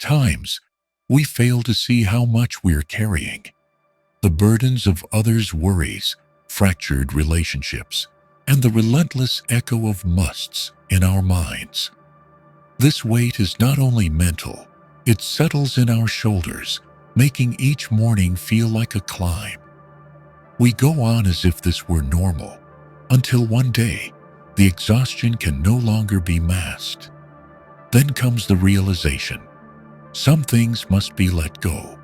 times, we fail to see how much we're carrying. The burdens of others' worries, fractured relationships, and the relentless echo of musts in our minds. This weight is not only mental, it settles in our shoulders, making each morning feel like a climb. We go on as if this were normal, until one day, the exhaustion can no longer be masked. Then comes the realization. Some things must be let go,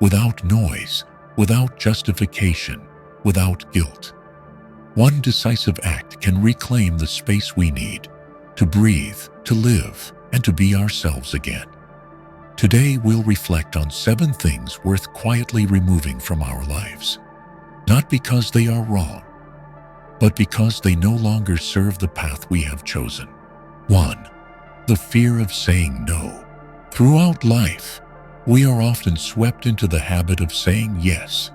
without noise, without justification, without guilt. One decisive act can reclaim the space we need to breathe, to live, and to be ourselves again. Today we'll reflect on 7 things worth quietly removing from our lives, not because they are wrong, but because they no longer serve the path we have chosen. 1. The fear of saying no. Throughout life, we are often swept into the habit of saying yes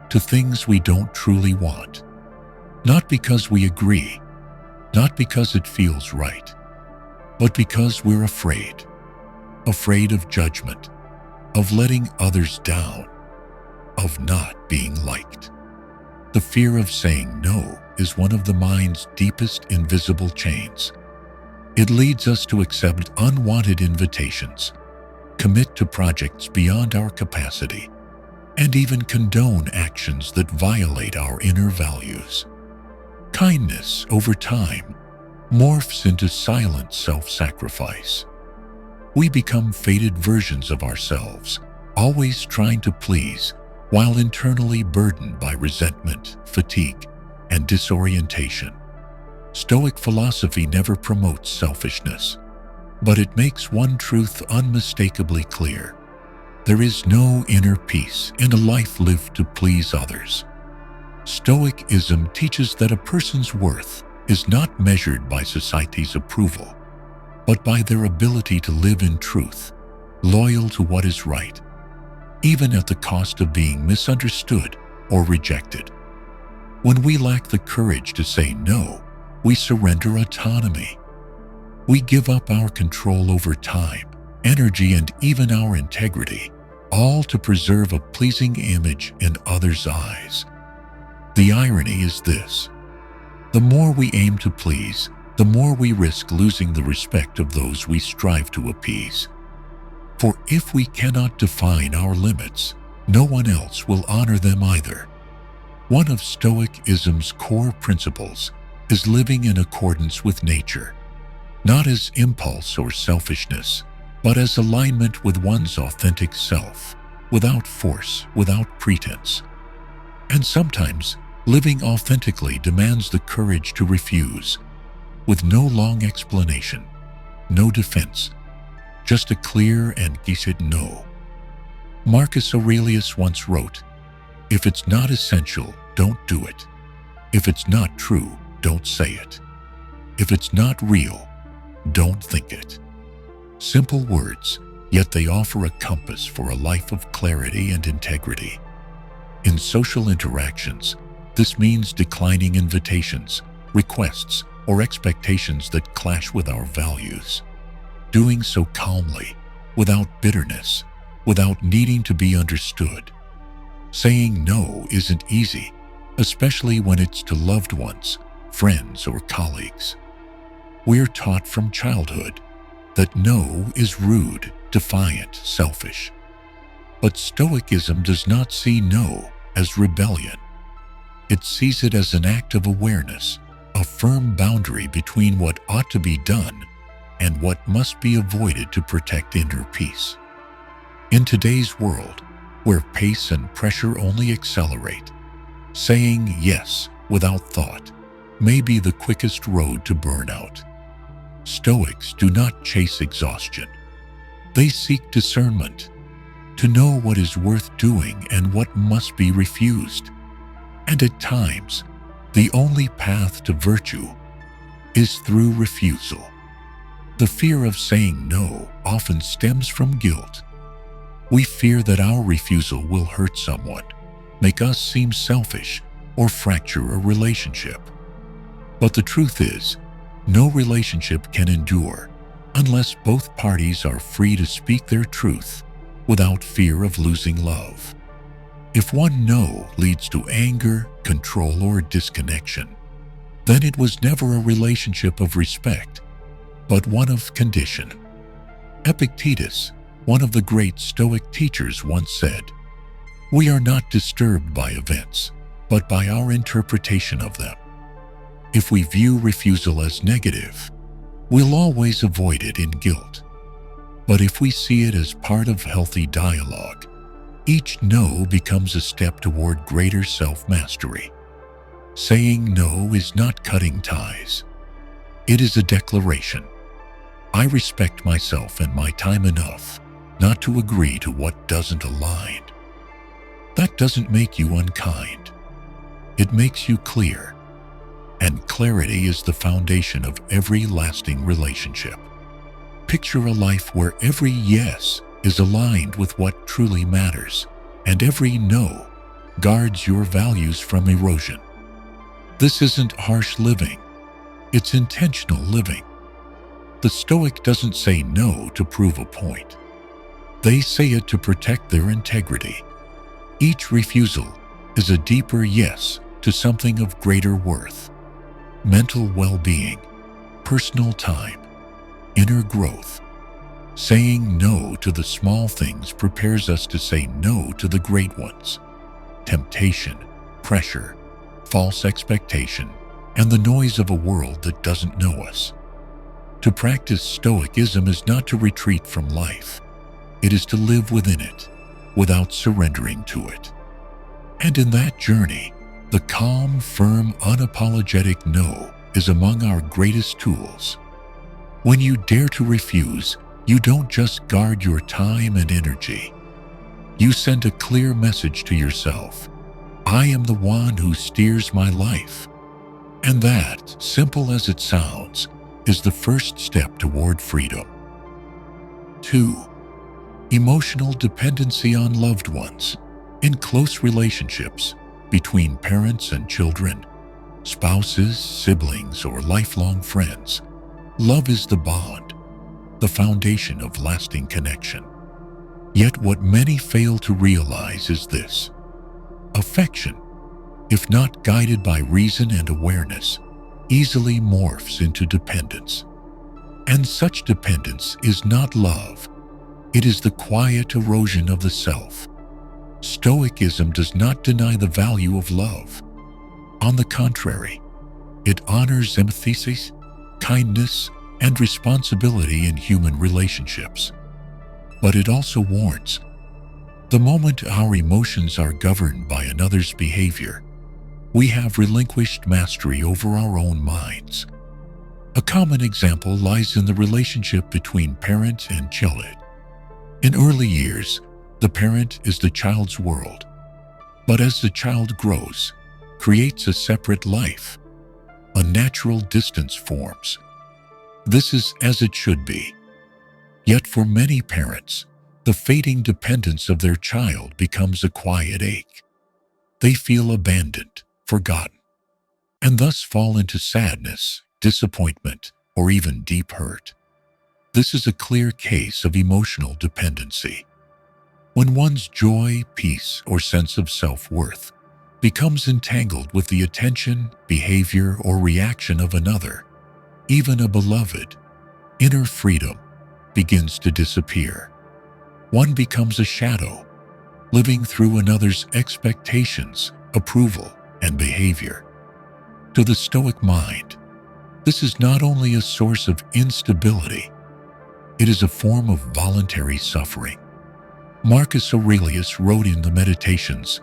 to things we don't truly want. Not because we agree, not because it feels right, but because we're afraid. Afraid of judgment, of letting others down, of not being liked. The fear of saying no is one of the mind's deepest invisible chains. It leads us to accept unwanted invitations, commit to projects beyond our capacity, and even condone actions that violate our inner values. Kindness, over time, morphs into silent self-sacrifice. We become faded versions of ourselves, always trying to please, while internally burdened by resentment, fatigue, and disorientation. Stoic philosophy never promotes selfishness, but it makes one truth unmistakably clear. There is no inner peace in a life lived to please others. Stoicism teaches that a person's worth is not measured by society's approval, but by their ability to live in truth, loyal to what is right, even at the cost of being misunderstood or rejected. When we lack the courage to say no, we surrender autonomy. We give up our control over time, energy, and even our integrity, all to preserve a pleasing image in others' eyes. The irony is this: the more we aim to please, the more we risk losing the respect of those we strive to appease. For if we cannot define our limits, no one else will honor them either. One of Stoicism's core principles is living in accordance with nature, not as impulse or selfishness, but as alignment with one's authentic self, without force, without pretense. And sometimes, living authentically demands the courage to refuse, with no long explanation, no defense, just a clear and decisive no. Marcus Aurelius once wrote, "If it's not essential, don't do it. If it's not true, don't say it. If it's not real, don't think it." Simple words, yet they offer a compass for a life of clarity and integrity. In social interactions, this means declining invitations, requests, or expectations that clash with our values. Doing so calmly, without bitterness, without needing to be understood. Saying no isn't easy, especially when it's to loved ones, friends, or colleagues. We're taught from childhood that no is rude, defiant, selfish. But Stoicism does not see no as rebellion. It sees it as an act of awareness, a firm boundary between what ought to be done and what must be avoided to protect inner peace. In today's world, where pace and pressure only accelerate, saying yes without thought may be the quickest road to burnout. Stoics do not chase exhaustion. They seek discernment, to know what is worth doing and what must be refused. And at times, the only path to virtue is through refusal. The fear of saying no often stems from guilt. We fear that our refusal will hurt someone, make us seem selfish, or fracture a relationship. But the truth is, no relationship can endure unless both parties are free to speak their truth without fear of losing love. If one no leads to anger, control, or disconnection, then it was never a relationship of respect, but one of condition. Epictetus, one of the great Stoic teachers, once said, "We are not disturbed by events, but by our interpretation of them." If we view refusal as negative, we'll always avoid it in guilt. But if we see it as part of healthy dialogue, each no becomes a step toward greater self-mastery. Saying no is not cutting ties. It is a declaration. I respect myself and my time enough not to agree to what doesn't align. That doesn't make you unkind. It makes you clear. And clarity is the foundation of every lasting relationship. Picture a life where every yes is aligned with what truly matters, and every no guards your values from erosion. This isn't harsh living. It's intentional living. The Stoic doesn't say no to prove a point. They say it to protect their integrity. Each refusal is a deeper yes to something of greater worth. Mental well-being, personal time, inner growth. Saying no to the small things prepares us to say no to the great ones. Temptation, pressure, false expectation, and the noise of a world that doesn't know us. To practice Stoicism is not to retreat from life. It is to live within it, without surrendering to it. And in that journey, the calm, firm, unapologetic no is among our greatest tools. When you dare to refuse, you don't just guard your time and energy. You send a clear message to yourself. I am the one who steers my life. And that, simple as it sounds, is the first step toward freedom. 2. Emotional dependency on loved ones. In close relationships, between parents and children, spouses, siblings, or lifelong friends, love is the bond, the foundation of lasting connection. Yet what many fail to realize is this: affection, if not guided by reason and awareness, easily morphs into dependence. And such dependence is not love. It is the quiet erosion of the self. Stoicism does not deny the value of love. On the contrary, it honors empathy, kindness, and responsibility in human relationships. But it also warns, the moment our emotions are governed by another's behavior, we have relinquished mastery over our own minds. A common example lies in the relationship between parent and child. In early years, the parent is the child's world. But as the child grows, creates a separate life, a natural distance forms. This is as it should be. Yet for many parents, the fading dependence of their child becomes a quiet ache. They feel abandoned, forgotten, and thus fall into sadness, disappointment, or even deep hurt. This is a clear case of emotional dependency. When one's joy, peace, or sense of self-worth becomes entangled with the attention, behavior, or reaction of another, even a beloved, inner freedom begins to disappear. One becomes a shadow, living through another's expectations, approval, and behavior. To the Stoic mind, this is not only a source of instability, it is a form of voluntary suffering. Marcus Aurelius wrote in the Meditations,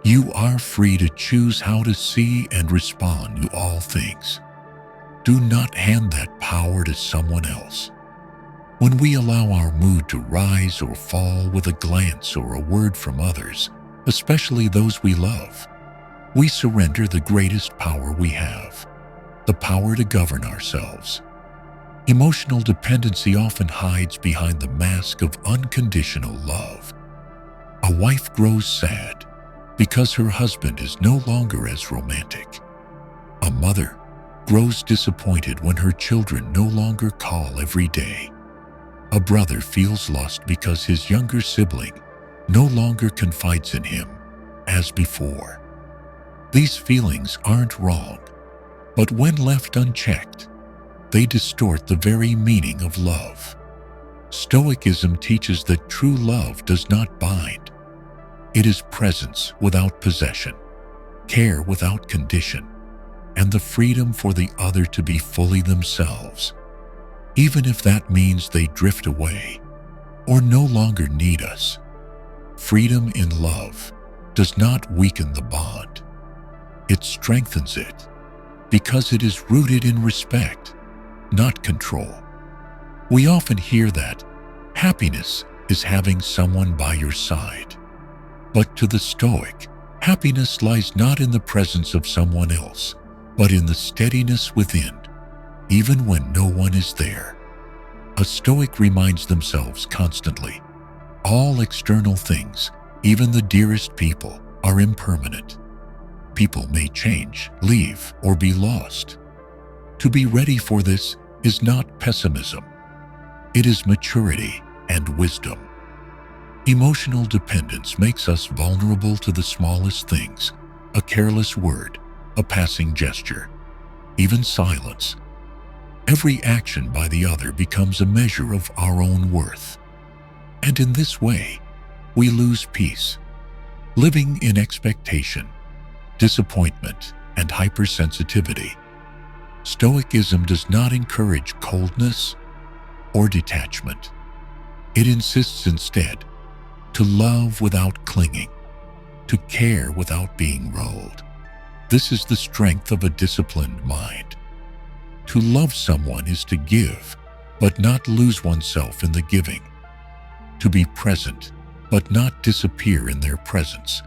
"You are free to choose how to see and respond to all things. Do not hand that power to someone else." When we allow our mood to rise or fall with a glance or a word from others, especially those we love, we surrender the greatest power we have, the power to govern ourselves. Emotional dependency often hides behind the mask of unconditional love. A wife grows sad because her husband is no longer as romantic. A mother grows disappointed when her children no longer call every day. A brother feels lost because his younger sibling no longer confides in him as before. These feelings aren't wrong, but when left unchecked, they distort the very meaning of love. Stoicism teaches that true love does not bind. It is presence without possession, care without condition, and the freedom for the other to be fully themselves, even if that means they drift away or no longer need us. Freedom in love does not weaken the bond. It strengthens it because it is rooted in respect, not control. We often hear that happiness is having someone by your side. But to the Stoic, happiness lies not in the presence of someone else, but in the steadiness within, even when no one is there. A Stoic reminds themselves constantly, all external things, even the dearest people, are impermanent. People may change, leave, or be lost. To be ready for this is not pessimism. It is maturity and wisdom. Emotional dependence makes us vulnerable to the smallest things, a careless word, a passing gesture, even silence. Every action by the other becomes a measure of our own worth. And in this way, we lose peace, living in expectation, disappointment, and hypersensitivity. Stoicism does not encourage coldness or detachment. It insists instead to love without clinging, to care without being ruled. This is the strength of a disciplined mind. To love someone is to give, but not lose oneself in the giving. To be present, but not disappear in their presence.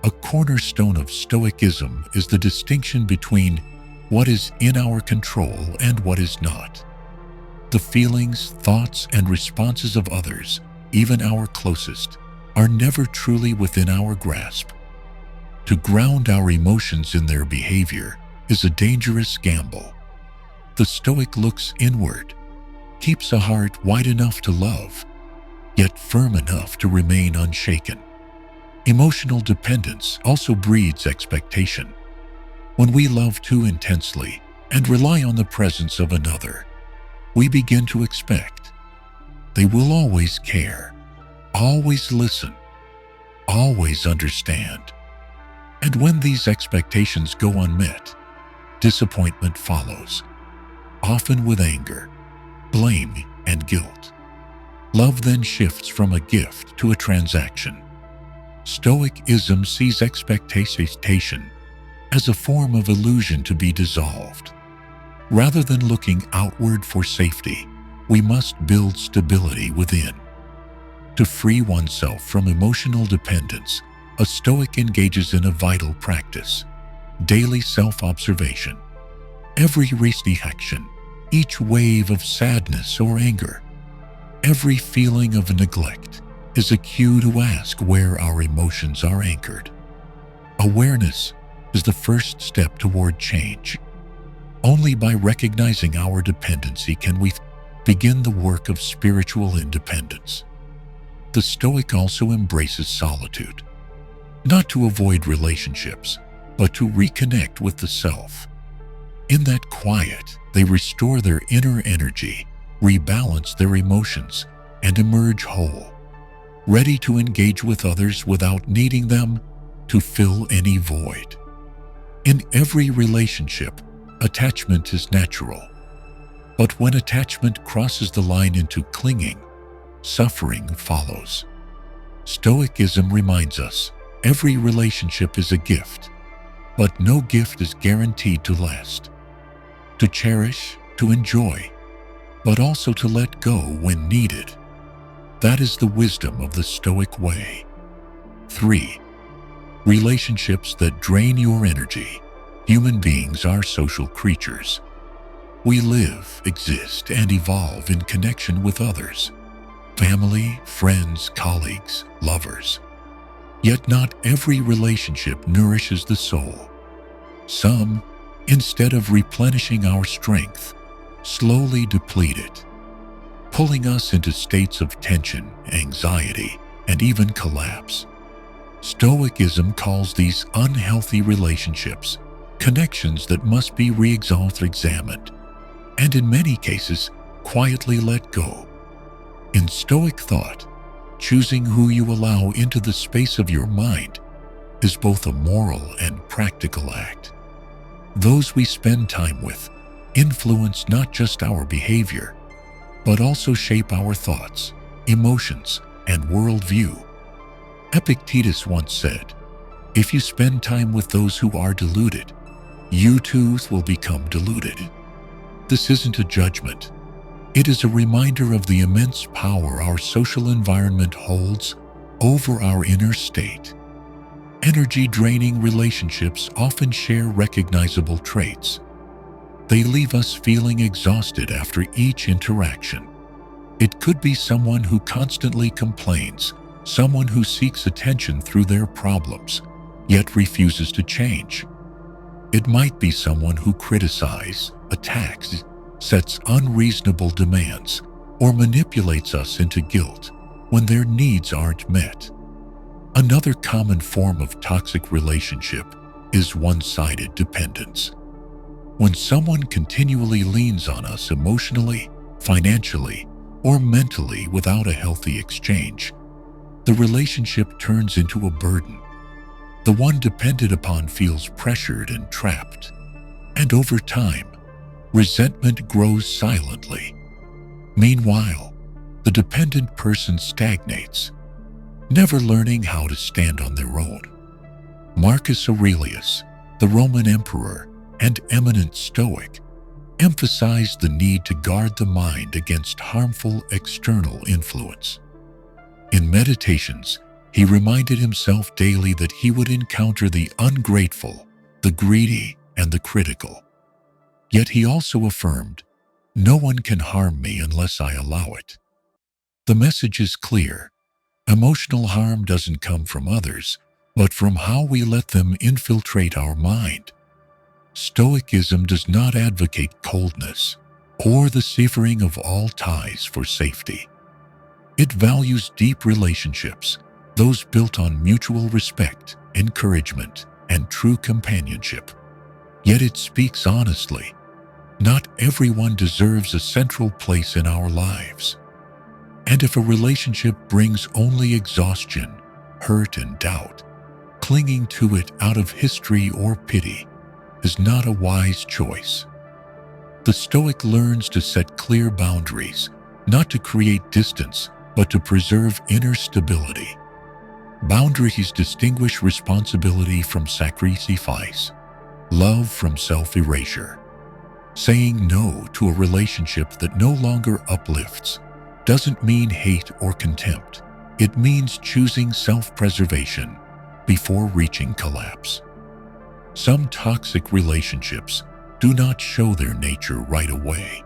A cornerstone of Stoicism is the distinction between what is in our control and what is not. The feelings, thoughts, and responses of others, even our closest, are never truly within our grasp. To ground our emotions in their behavior is a dangerous gamble. The Stoic looks inward, keeps a heart wide enough to love, yet firm enough to remain unshaken. Emotional dependence also breeds expectation. When we love too intensely and rely on the presence of another, we begin to expect they will always care, always listen, always understand. And when these expectations go unmet, disappointment follows, often with anger, blame, and guilt. Love then shifts from a gift to a transaction. Stoicism sees expectation as a form of illusion to be dissolved. Rather than looking outward for safety, we must build stability within. To free oneself from emotional dependence, a Stoic engages in a vital practice: daily self-observation. Every reaction, each wave of sadness or anger, every feeling of neglect is a cue to ask where our emotions are anchored. Awareness is the first step toward change. Only by recognizing our dependency can we begin the work of spiritual independence. The Stoic also embraces solitude, not to avoid relationships, but to reconnect with the self. In that quiet, they restore their inner energy, rebalance their emotions, and emerge whole, ready to engage with others without needing them to fill any void. In every relationship, attachment is natural. But when attachment crosses the line into clinging, suffering follows. Stoicism reminds us every relationship is a gift, but no gift is guaranteed to last. To cherish, to enjoy, but also to let go when needed. That is the wisdom of the Stoic way. 3. Relationships that drain your energy. Human beings are social creatures. We live, exist, and evolve in connection with others. Family, friends, colleagues, lovers. Yet not every relationship nourishes the soul. Some instead of replenishing our strength, slowly deplete it, pulling us into states of tension, anxiety, and even collapse. Stoicism calls these unhealthy relationships connections that must be re-examined, and in many cases, quietly let go. In Stoic thought, choosing who you allow into the space of your mind is both a moral and practical act. Those we spend time with influence not just our behavior, but also shape our thoughts, emotions, and worldview. Epictetus once said, "If you spend time with those who are deluded, you too will become deluded." This isn't a judgment. It is a reminder of the immense power our social environment holds over our inner state. Energy-draining relationships often share recognizable traits. They leave us feeling exhausted after each interaction. It could be someone who constantly complains, someone who seeks attention through their problems, yet refuses to change. It might be someone who criticizes, attacks, sets unreasonable demands, or manipulates us into guilt when their needs aren't met. Another common form of toxic relationship is one-sided dependence. When someone continually leans on us emotionally, financially, or mentally without a healthy exchange, the relationship turns into a burden. The one depended upon feels pressured and trapped, and over time, resentment grows silently. Meanwhile, the dependent person stagnates, never learning how to stand on their own. Marcus Aurelius, the Roman emperor and eminent Stoic, emphasized the need to guard the mind against harmful external influence. In Meditations, he reminded himself daily that he would encounter the ungrateful, the greedy, and the critical. Yet he also affirmed, "No one can harm me unless I allow it." The message is clear. Emotional harm doesn't come from others, but from how we let them infiltrate our mind. Stoicism does not advocate coldness or the severing of all ties for safety. It values deep relationships, those built on mutual respect, encouragement, and true companionship. Yet it speaks honestly. Not everyone deserves a central place in our lives. And if a relationship brings only exhaustion, hurt, and doubt, clinging to it out of history or pity is not a wise choice. The Stoic learns to set clear boundaries, not to create distance, but to preserve inner stability. Boundaries distinguish responsibility from sacrifice, love from self-erasure. Saying no to a relationship that no longer uplifts doesn't mean hate or contempt. It means choosing self-preservation before reaching collapse. Some toxic relationships do not show their nature right away.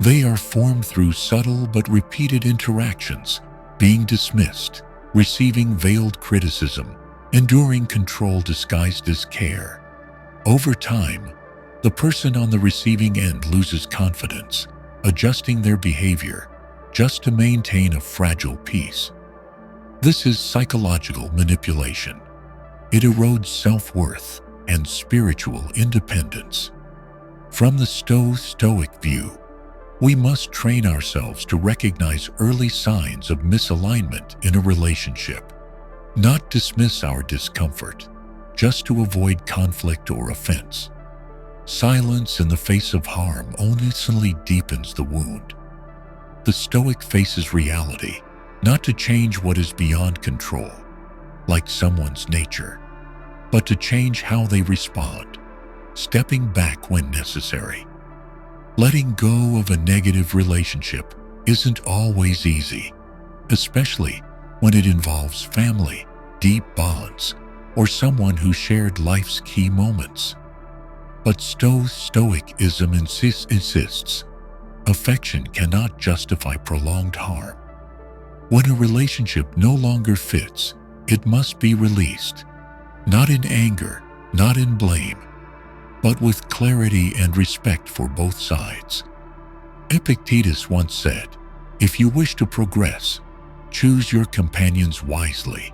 They are formed through subtle but repeated interactions, being dismissed, receiving veiled criticism, enduring control disguised as care. Over time, the person on the receiving end loses confidence, adjusting their behavior just to maintain a fragile peace. This is psychological manipulation. It erodes self-worth and spiritual independence. From the Stoic view, we must train ourselves to recognize early signs of misalignment in a relationship, not dismiss our discomfort just to avoid conflict or offense. Silence in the face of harm only deepens the wound. The Stoic faces reality, not to change what is beyond control, like someone's nature, but to change how they respond, stepping back when necessary. Letting go of a negative relationship isn't always easy, especially when it involves family, deep bonds, or someone who shared life's key moments. But Stoicism insists, affection cannot justify prolonged harm. When a relationship no longer fits, it must be released, not in anger, not in blame, but with clarity and respect for both sides. Epictetus once said, "If you wish to progress, choose your companions wisely.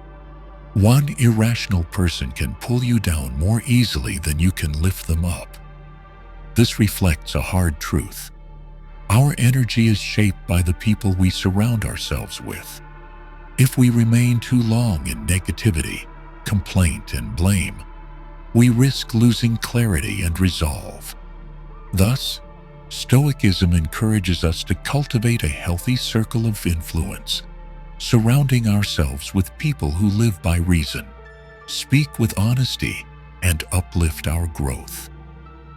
One irrational person can pull you down more easily than you can lift them up." This reflects a hard truth. Our energy is shaped by the people we surround ourselves with. If we remain too long in negativity, complaint, and blame, we risk losing clarity and resolve. Thus, Stoicism encourages us to cultivate a healthy circle of influence, surrounding ourselves with people who live by reason, speak with honesty, and uplift our growth.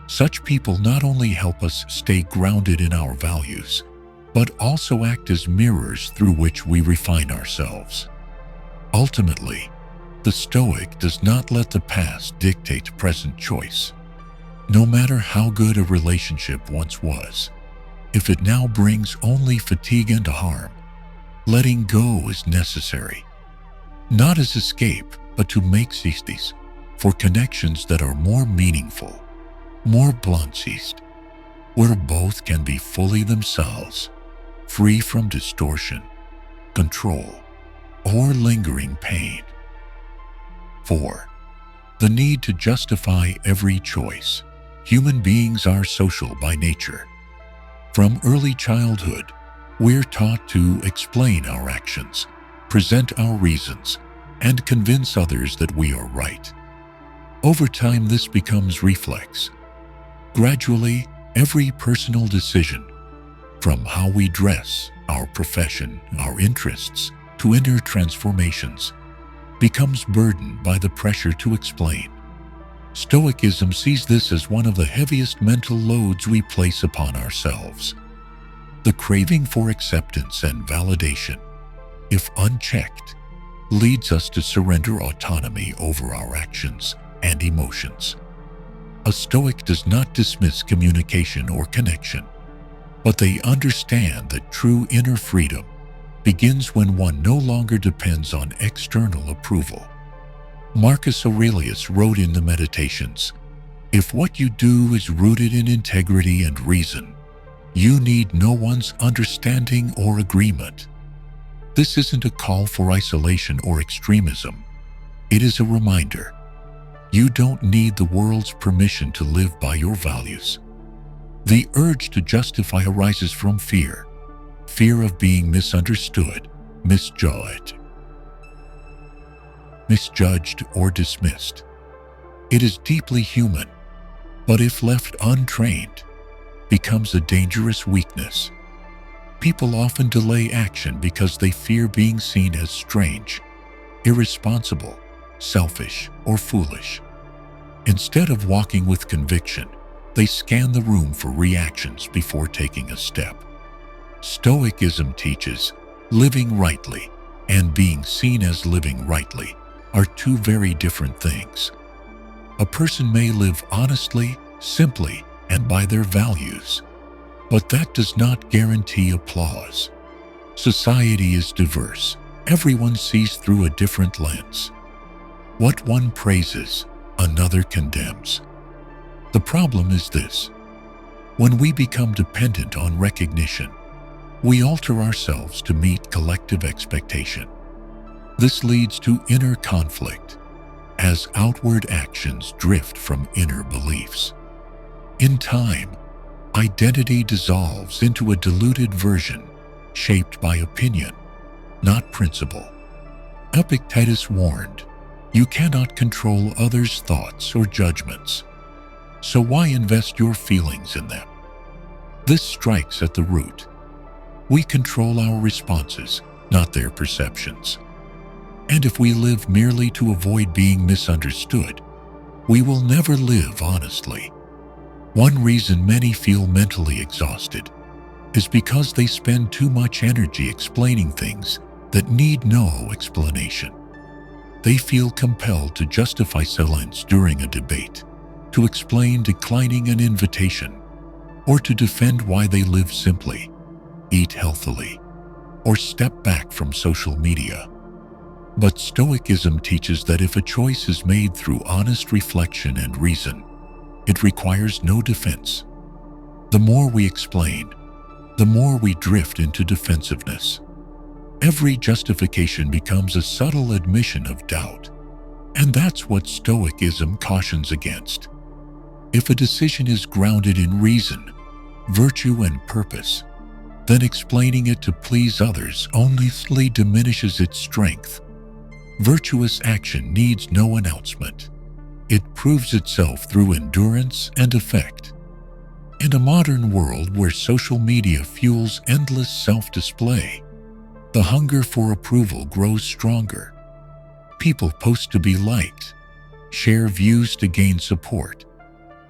Such people not only help us stay grounded in our values, but also act as mirrors through which we refine ourselves. Ultimately, the Stoic does not let the past dictate present choice. No matter how good a relationship once was, if it now brings only fatigue and harm, letting go is necessary. Not as escape, but to make space for connections that are more meaningful, more balanced, where both can be fully themselves, free from distortion, control, or lingering pain. 4. The need to justify every choice. Human beings are social by nature. From early childhood, we're taught to explain our actions, present our reasons, and convince others that we are right. Over time, this becomes reflex. Gradually, every personal decision, from how we dress, our profession, our interests, to inner transformations, becomes burdened by the pressure to explain. Stoicism sees this as one of the heaviest mental loads we place upon ourselves. The craving for acceptance and validation, if unchecked, leads us to surrender autonomy over our actions and emotions. A Stoic does not dismiss communication or connection, but they understand that true inner freedom begins when one no longer depends on external approval. Marcus Aurelius wrote in the Meditations, "If what you do is rooted in integrity and reason, you need no one's understanding or agreement." This isn't a call for isolation or extremism. It is a reminder. You don't need the world's permission to live by your values. The urge to justify arises from fear of being misunderstood, misjudged, or dismissed. It is deeply human, but if left untrained, becomes a dangerous weakness. People often delay action because they fear being seen as strange, irresponsible, selfish, or foolish. Instead of walking with conviction, they scan the room for reactions before taking a step. Stoicism teaches living rightly and being seen as living rightly are two very different things. A person may live honestly, simply, and by their values, but that does not guarantee applause. Society is diverse. Everyone sees through a different lens. What one praises, another condemns. The problem is this: when we become dependent on recognition, we alter ourselves to meet collective expectation. This leads to inner conflict, as outward actions drift from inner beliefs. In time, identity dissolves into a diluted version, shaped by opinion, not principle. Epictetus warned, "You cannot control others' thoughts or judgments, so why invest your feelings in them?" This strikes at the root. We control our responses, not their perceptions. And if we live merely to avoid being misunderstood, we will never live honestly. One reason many feel mentally exhausted is because they spend too much energy explaining things that need no explanation. They feel compelled to justify silence during a debate, to explain declining an invitation, or to defend why they live simply, eat healthily, or step back from social media. But Stoicism teaches that if a choice is made through honest reflection and reason, It requires no defense. The more we explain, the more we drift into defensiveness. Every justification becomes a subtle admission of doubt. And that's what Stoicism cautions against. If a decision is grounded in reason, virtue, and purpose, then explaining it to please others only diminishes its strength. Virtuous action needs no announcement. It proves itself through endurance and effect. In a modern world where social media fuels endless self-display, the hunger for approval grows stronger. People post to be liked, share views to gain support,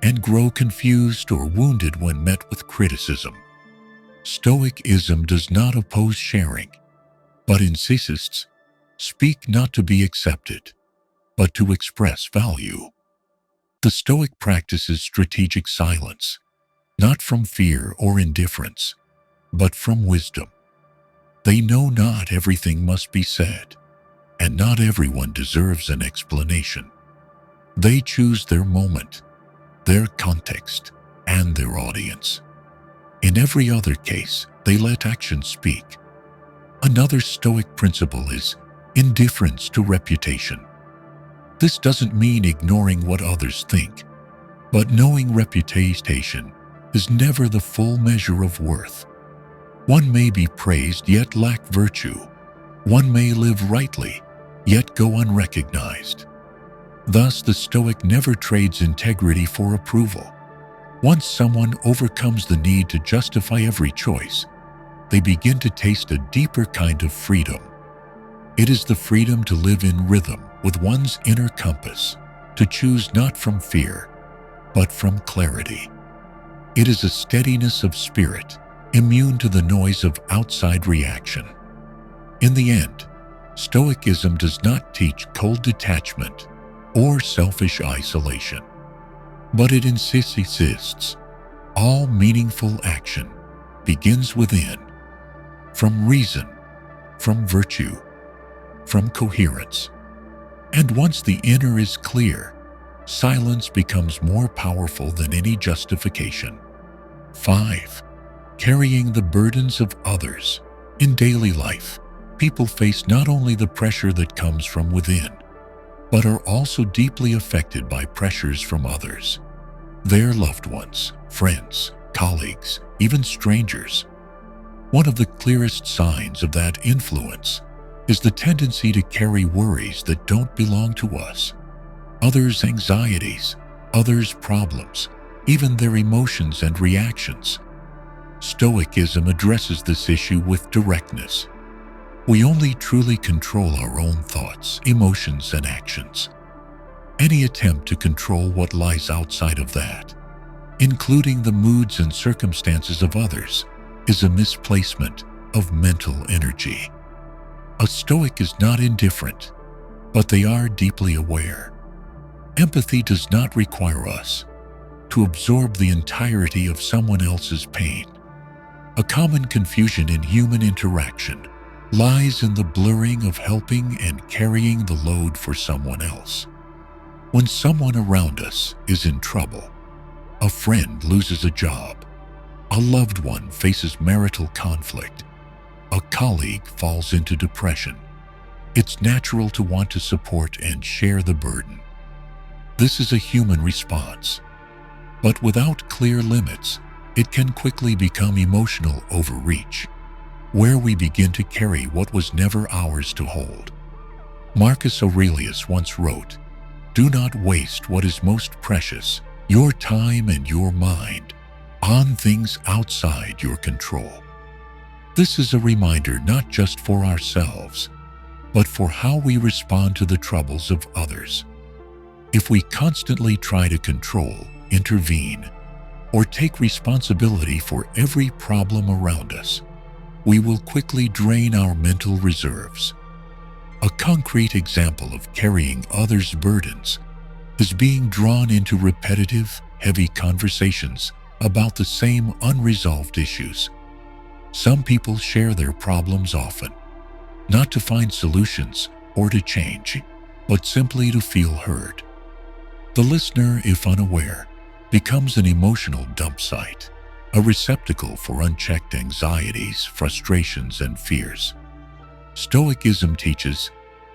and grow confused or wounded when met with criticism. Stoicism does not oppose sharing, but insists, speak not to be accepted, but to express value. The Stoic practices strategic silence, not from fear or indifference, but from wisdom. They know not everything must be said, and not everyone deserves an explanation. They choose their moment, their context, and their audience. In every other case, they let action speak. Another Stoic principle is indifference to reputation. This doesn't mean ignoring what others think, but knowing reputation is never the full measure of worth. One may be praised yet lack virtue. One may live rightly, yet go unrecognized. Thus, the Stoic never trades integrity for approval. Once someone overcomes the need to justify every choice, they begin to taste a deeper kind of freedom. It is the freedom to live in rhythm with one's inner compass, to choose not from fear, but from clarity. It is a steadiness of spirit, immune to the noise of outside reaction. In the end, Stoicism does not teach cold detachment or selfish isolation, but it insists all meaningful action begins within, from reason, from virtue, from coherence. And once the inner is clear, silence becomes more powerful than any justification. 5. Carrying the burdens of others. In daily life, people face not only the pressure that comes from within, but are also deeply affected by pressures from others. Their loved ones, friends, colleagues, even strangers. One of the clearest signs of that influence is the tendency to carry worries that don't belong to us. Others' anxieties, others' problems, even their emotions and reactions. Stoicism addresses this issue with directness. We only truly control our own thoughts, emotions, and actions. Any attempt to control what lies outside of that, including the moods and circumstances of others, is a misplacement of mental energy. A Stoic is not indifferent, but they are deeply aware. Empathy does not require us to absorb the entirety of someone else's pain. A common confusion in human interaction lies in the blurring of helping and carrying the load for someone else. When someone around us is in trouble, a friend loses a job, a loved one faces marital conflict, a colleague falls into depression, it's natural to want to support and share the burden. This is a human response, but without clear limits, it can quickly become emotional overreach, where we begin to carry what was never ours to hold. Marcus Aurelius once wrote, "Do not waste what is most precious, your time and your mind, on things outside your control." This is a reminder not just for ourselves, but for how we respond to the troubles of others. If we constantly try to control, intervene, or take responsibility for every problem around us, we will quickly drain our mental reserves. A concrete example of carrying others' burdens is being drawn into repetitive, heavy conversations about the same unresolved issues. Some people share their problems often, not to find solutions or to change, but simply to feel heard. The listener, if unaware, becomes an emotional dump site, a receptacle for unchecked anxieties, frustrations, and fears. Stoicism teaches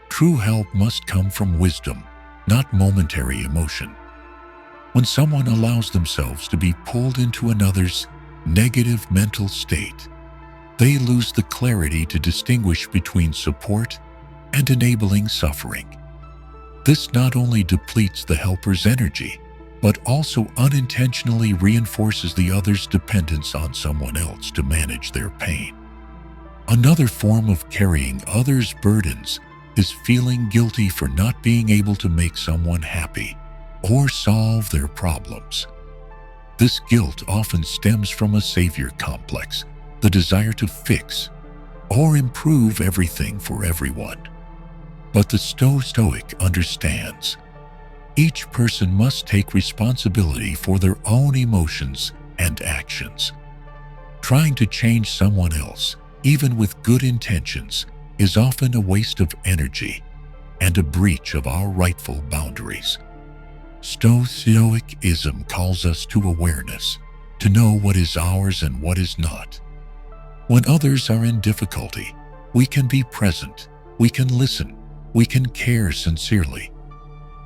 true help must come from wisdom, not momentary emotion. When someone allows themselves to be pulled into another's negative mental state, they lose the clarity to distinguish between support and enabling suffering. This not only depletes the helper's energy, but also unintentionally reinforces the other's dependence on someone else to manage their pain. Another form of carrying others' burdens is feeling guilty for not being able to make someone happy or solve their problems. This guilt often stems from a savior complex, the desire to fix or improve everything for everyone. But the Stoic understands each person must take responsibility for their own emotions and actions. Trying to change someone else, even with good intentions, is often a waste of energy and a breach of our rightful boundaries. Stoicism calls us to awareness, to know what is ours and what is not. When others are in difficulty, we can be present, we can listen, we can care sincerely.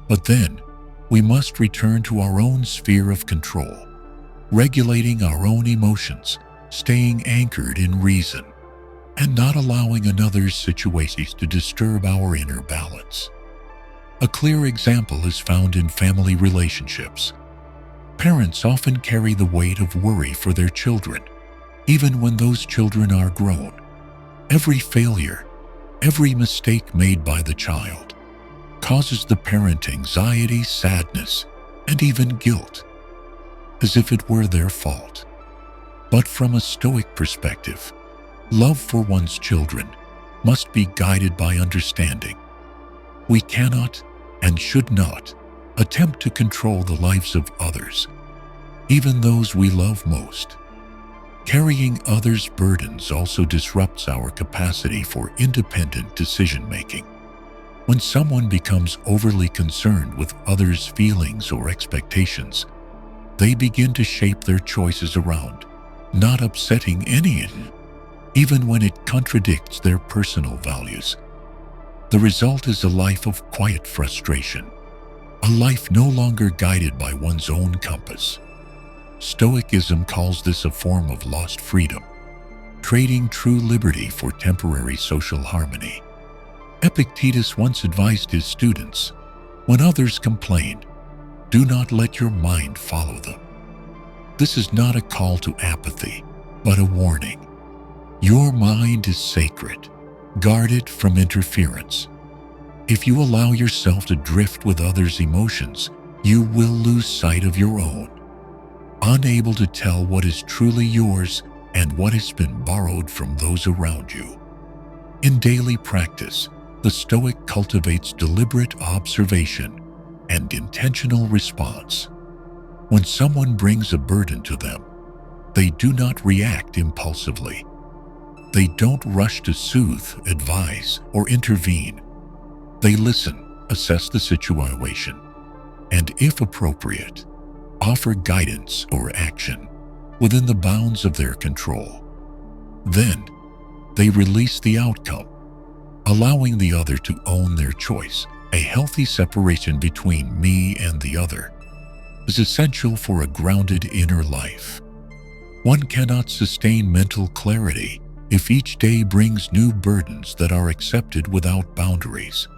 But then, we must return to our own sphere of control, regulating our own emotions, staying anchored in reason, and not allowing another's situations to disturb our inner balance. A clear example is found in family relationships. Parents often carry the weight of worry for their children, even when those children are grown. Every failure, every mistake made by the child, causes the parent anxiety, sadness, and even guilt, as if it were their fault. But from a Stoic perspective, love for one's children must be guided by understanding. We cannot and should not attempt to control the lives of others, even those we love most. Carrying others' burdens also disrupts our capacity for independent decision-making. When someone becomes overly concerned with others' feelings or expectations, they begin to shape their choices around not upsetting anyone, even when it contradicts their personal values. The result is a life of quiet frustration, a life no longer guided by one's own compass. Stoicism calls this a form of lost freedom, trading true liberty for temporary social harmony. Epictetus once advised his students, when others complain, do not let your mind follow them. This is not a call to apathy, but a warning. Your mind is sacred. Guard it from interference. If you allow yourself to drift with others' emotions, you will lose sight of your own, unable to tell what is truly yours and what has been borrowed from those around you. In daily practice, the Stoic cultivates deliberate observation and intentional response. When someone brings a burden to them, they do not react impulsively. They don't rush to soothe, advise, or intervene. They listen, assess the situation, and if appropriate, offer guidance or action within the bounds of their control. Then, they release the outcome, allowing the other to own their choice. A healthy separation between me and the other is essential for a grounded inner life. One cannot sustain mental clarity if each day brings new burdens that are accepted without boundaries.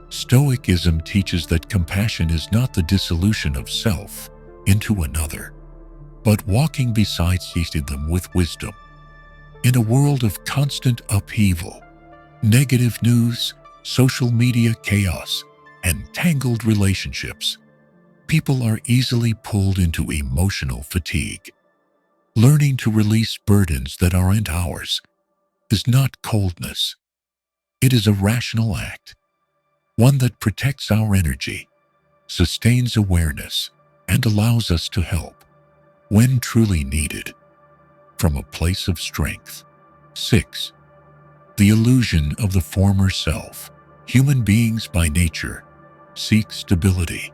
Stoicism teaches that compassion is not the dissolution of self into another, but walking beside them with wisdom. In a world of constant upheaval, negative news, social media chaos, and tangled relationships, people are easily pulled into emotional fatigue. Learning to release burdens that aren't ours is not coldness. It is a rational act, one that protects our energy, sustains awareness, and allows us to help, when truly needed, from a place of strength. 6. The illusion of the former self. Human beings by nature seek stability.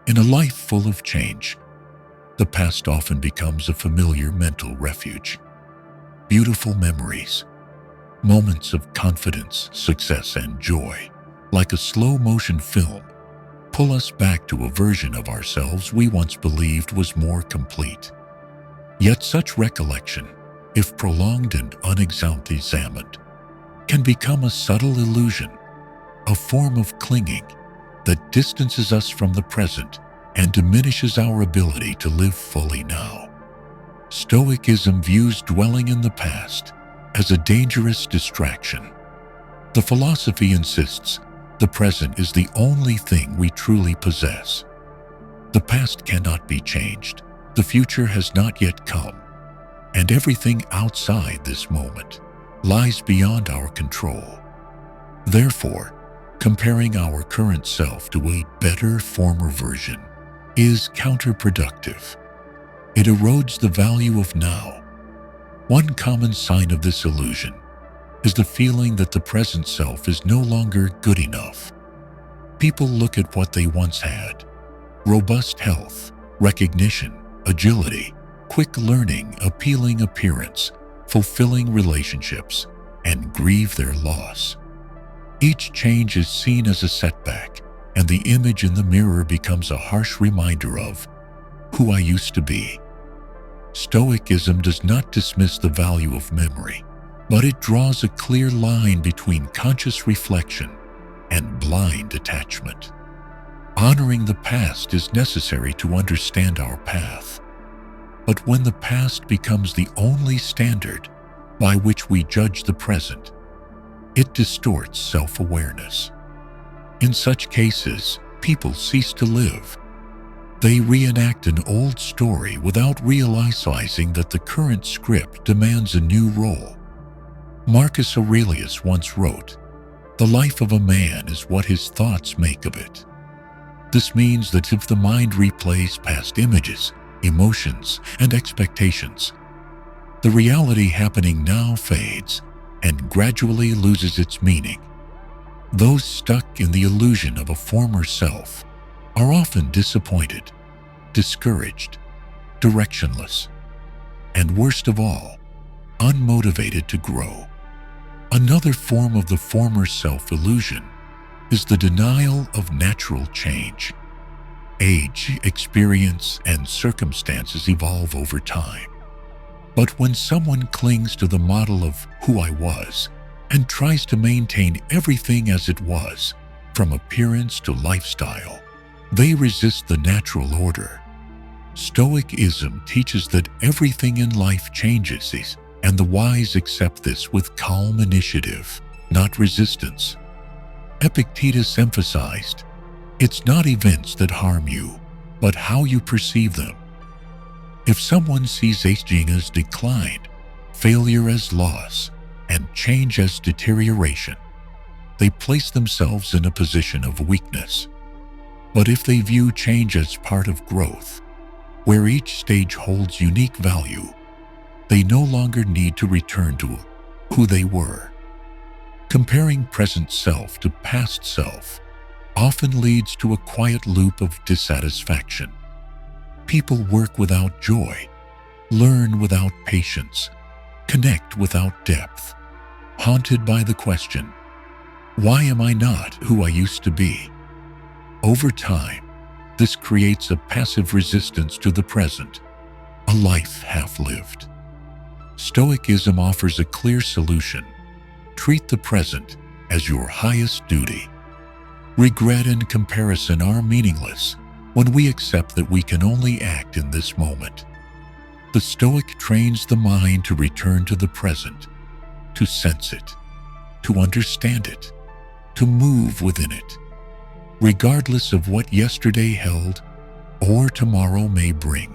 In a life full of change, the past often becomes a familiar mental refuge. Beautiful memories, moments of confidence, success, and joy, like a slow-motion film, pull us back to a version of ourselves we once believed was more complete. Yet such recollection, if prolonged and unexamined, can become a subtle illusion, a form of clinging that distances us from the present and diminishes our ability to live fully now. Stoicism views dwelling in the past as a dangerous distraction. The philosophy insists the present is the only thing we truly possess. The past cannot be changed, the future has not yet come, and everything outside this moment lies beyond our control. Therefore, comparing our current self to a better former version is counterproductive. It erodes the value of now. One common sign of this illusion is the feeling that the present self is no longer good enough. People look at what they once had: robust health, recognition, agility, quick learning, appealing appearance, fulfilling relationships, and grieve their loss. Each change is seen as a setback, and the image in the mirror becomes a harsh reminder of who I used to be. Stoicism does not dismiss the value of memory, but it draws a clear line between conscious reflection and blind attachment. Honoring the past is necessary to understand our path. But when the past becomes the only standard by which we judge the present, it distorts self-awareness. In such cases, people cease to live. They reenact an old story without realizing that the current script demands a new role. Marcus Aurelius once wrote, "The life of a man is what his thoughts make of it." This means that if the mind replays past images, emotions, and expectations, the reality happening now fades and gradually loses its meaning. Those stuck in the illusion of a former self are often disappointed, discouraged, directionless, and worst of all, unmotivated to grow. Another form of the former self-illusion is the denial of natural change. Age, experience, and circumstances evolve over time. But when someone clings to the model of who I was and tries to maintain everything as it was, from appearance to lifestyle, they resist the natural order. Stoicism teaches that everything in life changes, and the wise accept this with calm initiative, not resistance. Epictetus emphasized, "It's not events that harm you, but how you perceive them." If someone sees aging as decline, failure as loss, and change as deterioration, they place themselves in a position of weakness. But if they view change as part of growth, where each stage holds unique value, they no longer need to return to who they were. Comparing present self to past self often leads to a quiet loop of dissatisfaction. People work without joy, learn without patience, connect without depth, haunted by the question, why am I not who I used to be? Over time, this creates a passive resistance to the present, a life half-lived. Stoicism offers a clear solution. Treat the present as your highest duty. Regret and comparison are meaningless when we accept that we can only act in this moment. The Stoic trains the mind to return to the present, to sense it, to understand it, to move within it, regardless of what yesterday held or tomorrow may bring.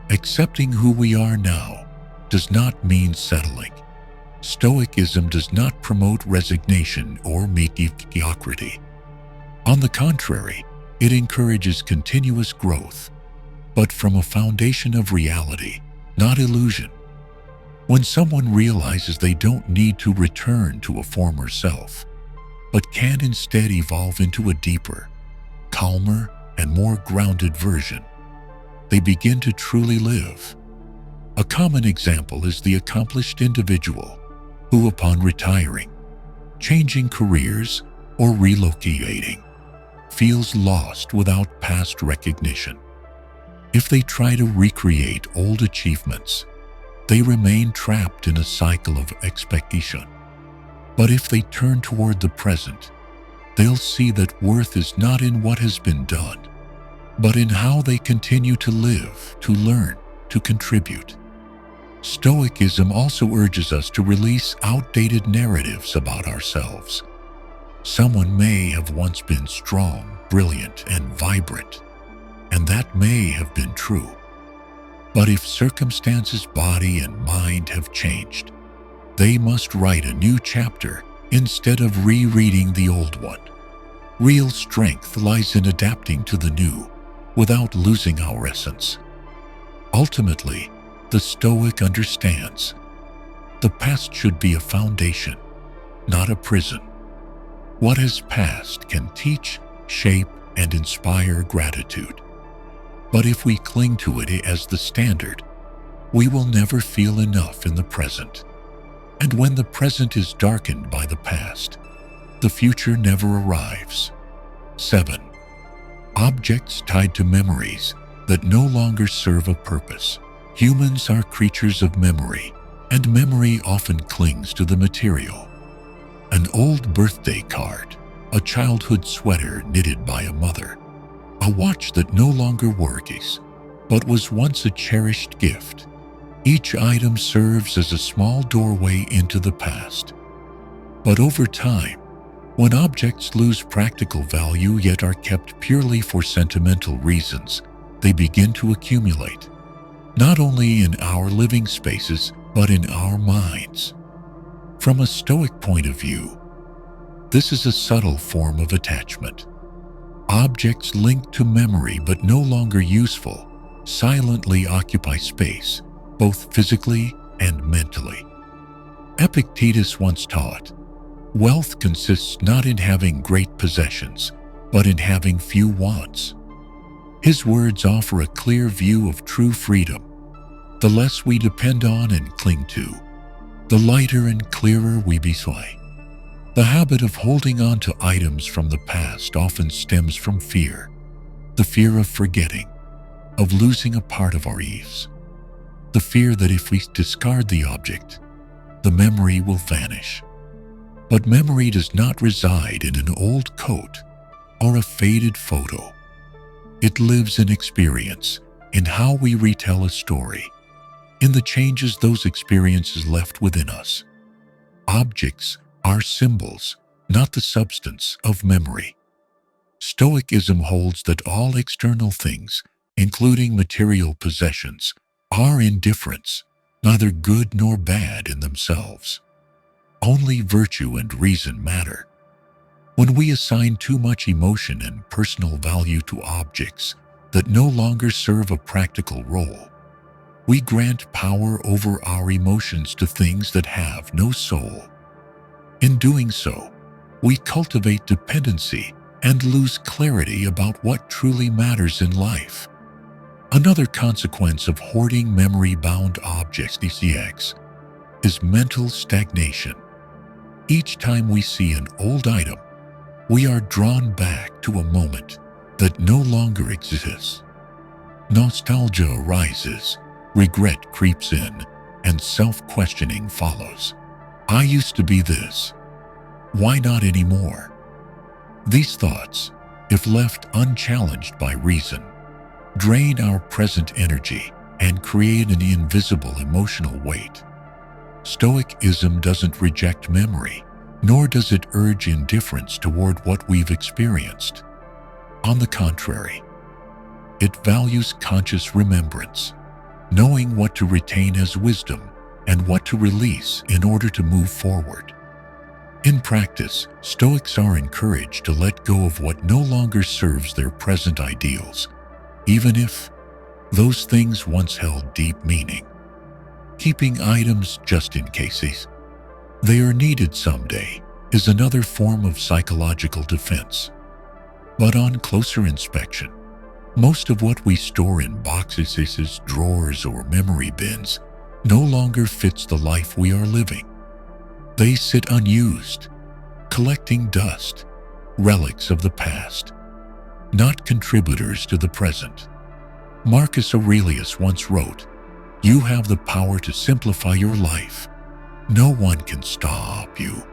Accepting who we are now does not mean settling. Stoicism does not promote resignation or mediocrity. On the contrary, it encourages continuous growth, but from a foundation of reality, not illusion. When someone realizes they don't need to return to a former self, but can instead evolve into a deeper, calmer, and more grounded version, they begin to truly live. A common example is the accomplished individual who, upon retiring, changing careers, or relocating, feels lost without past recognition. If they try to recreate old achievements, they remain trapped in a cycle of expectation. But if they turn toward the present, they'll see that worth is not in what has been done, but in how they continue to live, to learn, to contribute. Stoicism also urges us to release outdated narratives about ourselves. Someone may have once been strong, brilliant, and vibrant, and that may have been true. But if circumstances, body, and mind have changed, they must write a new chapter instead of rereading the old one. Real strength lies in adapting to the new without losing our essence. Ultimately, the Stoic understands the past should be a foundation, not a prison. What has passed can teach, shape, and inspire gratitude. But if we cling to it as the standard, we will never feel enough in the present. And when the present is darkened by the past, the future never arrives. 7. Objects tied to memories that no longer serve a purpose. Humans are creatures of memory, and memory often clings to the material. An old birthday card, a childhood sweater knitted by a mother, a watch that no longer works, but was once a cherished gift. Each item serves as a small doorway into the past. But over time, when objects lose practical value yet are kept purely for sentimental reasons, they begin to accumulate, not only in our living spaces, but in our minds. From a Stoic point of view, this is a subtle form of attachment. Objects linked to memory but no longer useful silently occupy space, both physically and mentally. Epictetus once taught, "Wealth consists not in having great possessions, but in having few wants." His words offer a clear view of true freedom. The less we depend on and cling to, the lighter and clearer we become. The habit of holding on to items from the past often stems from fear. The fear of forgetting, of losing a part of our lives. The fear that if we discard the object, the memory will vanish. But memory does not reside in an old coat or a faded photo. It lives in experience, in how we retell a story, in the changes those experiences left within us. Objects are symbols, not the substance of memory. Stoicism holds that all external things, including material possessions, are indifferents, neither good nor bad in themselves. Only virtue and reason matter. When we assign too much emotion and personal value to objects that no longer serve a practical role, we grant power over our emotions to things that have no soul. In doing so, we cultivate dependency and lose clarity about what truly matters in life. Another consequence of hoarding memory-bound objects is mental stagnation. Each time we see an old item, we are drawn back to a moment that no longer exists. Nostalgia arises, regret creeps in, and self-questioning follows. I used to be this. Why not anymore? These thoughts, if left unchallenged by reason, drain our present energy and create an invisible emotional weight. Stoicism doesn't reject memory, nor does it urge indifference toward what we've experienced. On the contrary, it values conscious remembrance, knowing what to retain as wisdom and what to release in order to move forward. In practice, Stoics are encouraged to let go of what no longer serves their present ideals, even if those things once held deep meaning. Keeping items just in case they are needed someday is another form of psychological defense. But on closer inspection, Most of what we store in boxes, drawers, or memory bins no longer fits the life we are living. They sit unused, collecting dust, relics of the past, not contributors to the present. Marcus Aurelius once wrote, "You have the power to simplify your life. No one can stop you."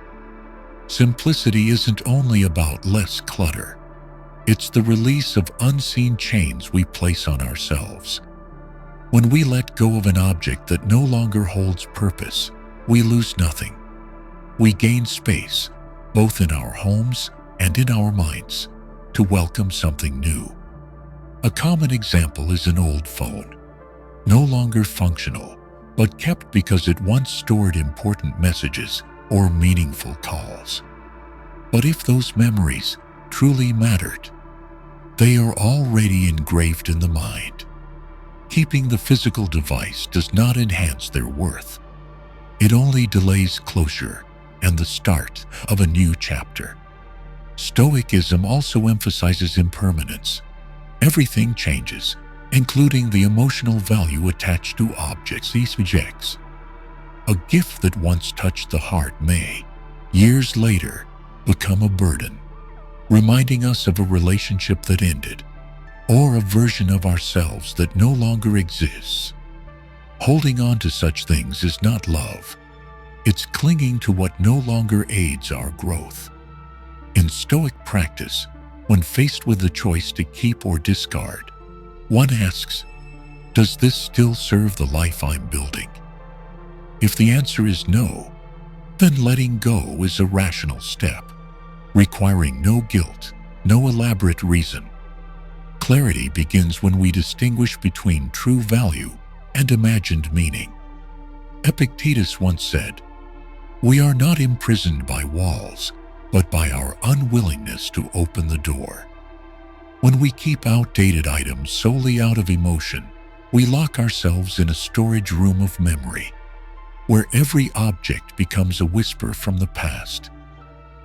Simplicity isn't only about less clutter. It's the release of unseen chains we place on ourselves. When we let go of an object that no longer holds purpose, we lose nothing. We gain space, both in our homes and in our minds, to welcome something new. A common example is an old phone, no longer functional, but kept because it once stored important messages or meaningful calls. But if those memories truly mattered, they are already engraved in the mind. Keeping the physical device does not enhance their worth. It only delays closure and the start of a new chapter. Stoicism also emphasizes impermanence. Everything changes, including the emotional value attached to objects. A gift that once touched the heart may, years later, become a burden, reminding us of a relationship that ended, or a version of ourselves that no longer exists. Holding on to such things is not love. It's clinging to what no longer aids our growth. In Stoic practice, when faced with the choice to keep or discard, one asks, does this still serve the life I'm building? If the answer is no, then letting go is a rational step, requiring no guilt, no elaborate reason. Clarity begins when we distinguish between true value and imagined meaning. Epictetus once said, "We are not imprisoned by walls, but by our unwillingness to open the door." When we keep outdated items solely out of emotion, we lock ourselves in a storage room of memory, where every object becomes a whisper from the past.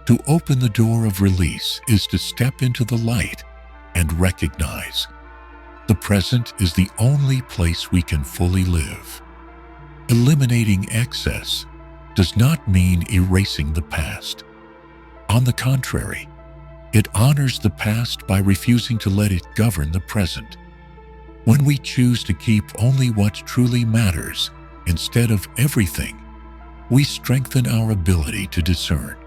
To open the door of release is to step into the light and recognize the present is the only place we can fully live. Eliminating excess does not mean erasing the past. On the contrary, it honors the past by refusing to let it govern the present. When we choose to keep only what truly matters instead of everything, we strengthen our ability to discern.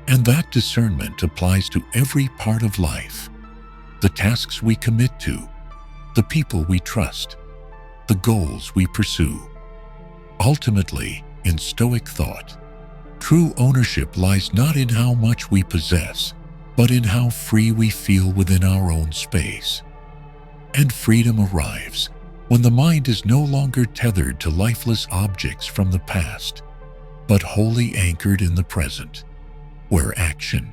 And that discernment applies to every part of life: the tasks we commit to, the people we trust, the goals we pursue. Ultimately, in Stoic thought, true ownership lies not in how much we possess, but in how free we feel within our own space. And freedom arrives when the mind is no longer tethered to lifeless objects from the past, but wholly anchored in the present, where action,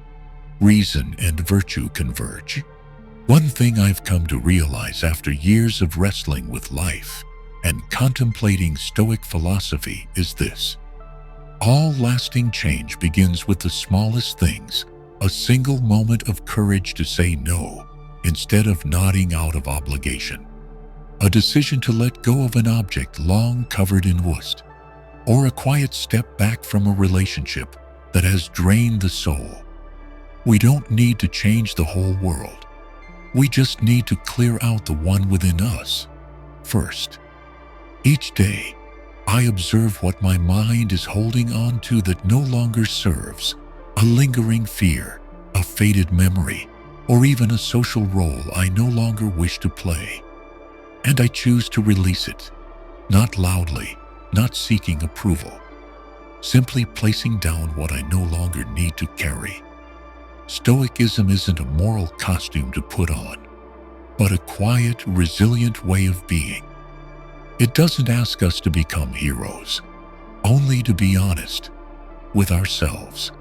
reason, and virtue converge. One thing I've come to realize after years of wrestling with life and contemplating Stoic philosophy is this: all lasting change begins with the smallest things, a single moment of courage to say no instead of nodding out of obligation, a decision to let go of an object long covered in rust, or a quiet step back from a relationship that has drained the soul. We don't need to change the whole world. We just need to clear out the one within us first. Each day, I observe what my mind is holding on to that no longer serves: a lingering fear, a faded memory, or even a social role I no longer wish to play. And I choose to release it, not loudly, not seeking approval, simply placing down what I no longer need to carry. Stoicism isn't a moral costume to put on, but a quiet, resilient way of being. It doesn't ask us to become heroes, only to be honest with ourselves.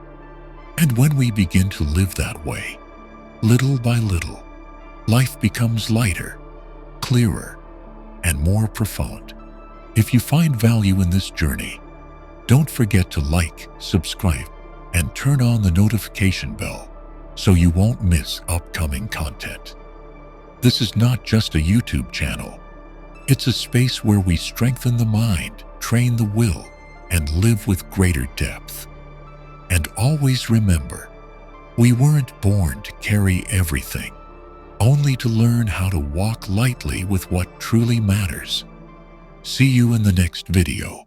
And when we begin to live that way, little by little, life becomes lighter, clearer, and more profound. If you find value in this journey, don't forget to like, subscribe, and turn on the notification bell so you won't miss upcoming content. This is not just a YouTube channel. It's a space where we strengthen the mind, train the will, and live with greater depth. And always remember, we weren't born to carry everything, only to learn how to walk lightly with what truly matters. See you in the next video.